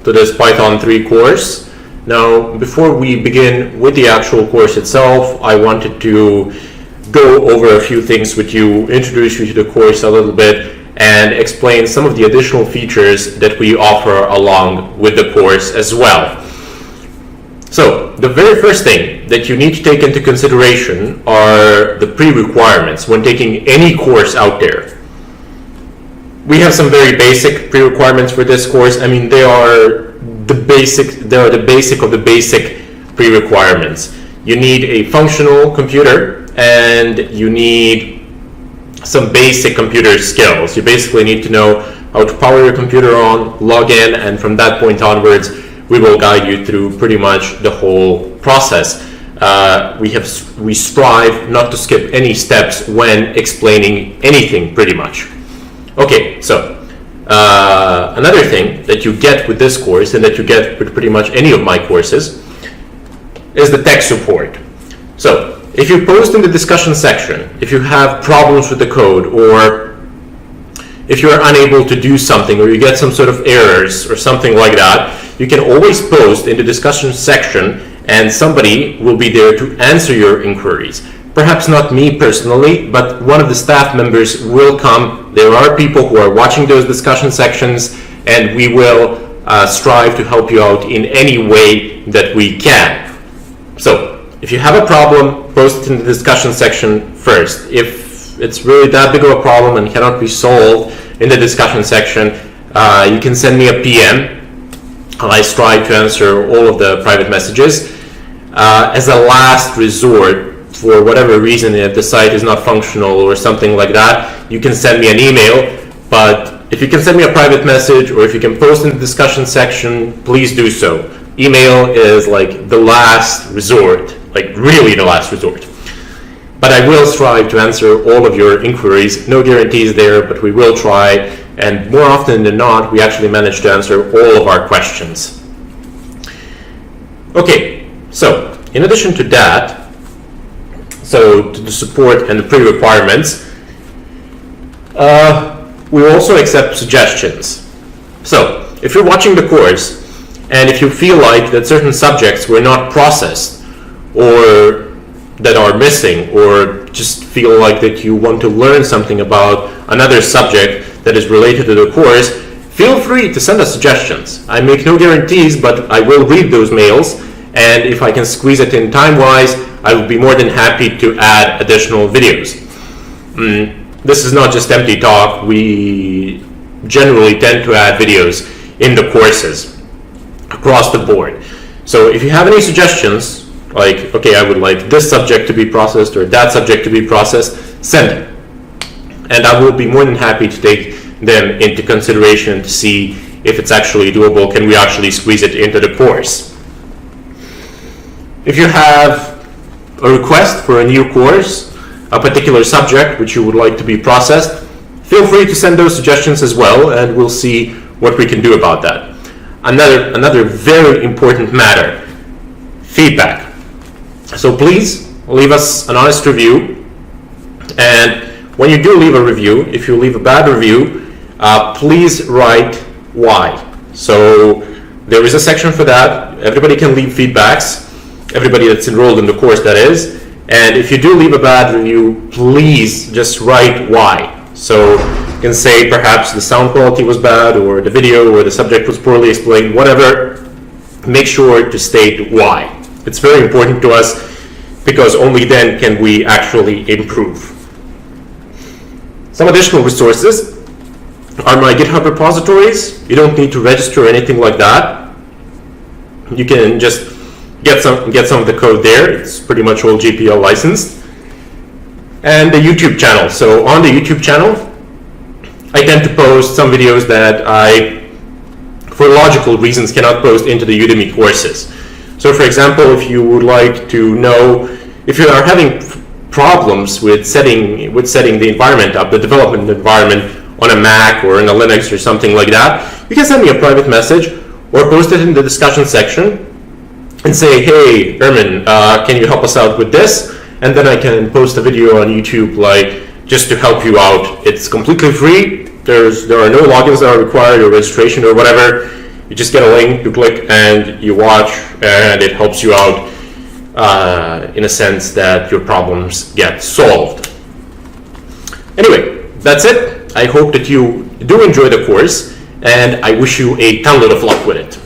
to this Python 3 course. Now, before we begin with the actual course itself, I wanted to go over a few things with you, introduce you to the course a little bit, and explain some of the additional features that we offer along with the course as well. So, the very first thing that you need to take into consideration are the pre-requirements when taking any course out there. We have some very basic pre-requirements for this course. I mean, they are the basic of the basic pre-requirements. You need a functional computer and you need some basic computer skills. You basically need to know how to power your computer on, log in, and from that point onwards, we will guide you through pretty much the whole process. We strive not to skip any steps when explaining anything, pretty much. Okay, so another thing that you get with this course and that you get with pretty much any of my courses is the tech support. So if you post in the discussion section, if you have problems with the code, or if you're unable to do something, or you get some sort of errors or something like that, you can always post in the discussion section and somebody will be there to answer your inquiries. Perhaps not me personally, but one of the staff members will come. There are people who are watching those discussion sections, and we will strive to help you out in any way that we can. So if you have a problem, post it in the discussion section first. If it's really that big of a problem and cannot be solved in the discussion section, you can send me a PM. I strive to answer all of the private messages. As a last resort, for whatever reason, if the site is not functional or something like that, you can send me an email. But if you can send me a private message, or if you can post in the discussion section, please do so. Email is like the last resort, like really the last resort. But I will strive to answer all of your inquiries. No guarantees there, but we will try. And more often than not, we actually manage to answer all of our questions. Okay, so in addition to that, so to the support and the pre-requirements, we also accept suggestions. So if you're watching the course and if you feel like that certain subjects were not processed or that are missing, or just feel like that you want to learn something about another subject that is related to the course, feel free to send us suggestions. I make no guarantees, but I will read those mails, and if I can squeeze it in time-wise, I will be more than happy to add additional videos. This is not just empty talk. We generally tend to add videos in the courses across the board. So if you have any suggestions, like, okay, I would like this subject to be processed or that subject to be processed, send it. And I will be more than happy to take them into consideration to see if it's actually doable. Can we actually squeeze it into the course? If you have a request for a new course, a particular subject which you would like to be processed, feel free to send those suggestions as well, and we'll see what we can do about that. Another very important matter, feedback. So please leave us an honest review, and when you do leave a review, if you leave a bad review, please write why. So there is a section for that. Everybody can leave feedbacks, everybody that's enrolled in the course, that is. And if you do leave a bad review, please just write why. So you can say perhaps the sound quality was bad, or the video, or the subject was poorly explained, whatever. Make sure to state why. It's very important to us, because only then can we actually improve. Some additional resources are my GitHub repositories. You don't need to register or anything like that. You can just get some of the code there. It's pretty much all GPL licensed. And the YouTube channel. So on the YouTube channel, I tend to post some videos that I, for logical reasons, cannot post into the Udemy courses. So for example, if you would like to know, if you are having problems with setting the environment up, the development environment on a Mac or in a Linux or something like that, you can send me a private message or post it in the discussion section and say, hey, Ermin, can you help us out with this? And then I can post a video on YouTube, like, just to help you out. It's completely free. There are no logins that are required or registration or whatever. You just get a link, you click, and you watch, and it helps you out in a sense that your problems get solved. Anyway, that's it. I hope that you do enjoy the course, and I wish you a ton of luck with it.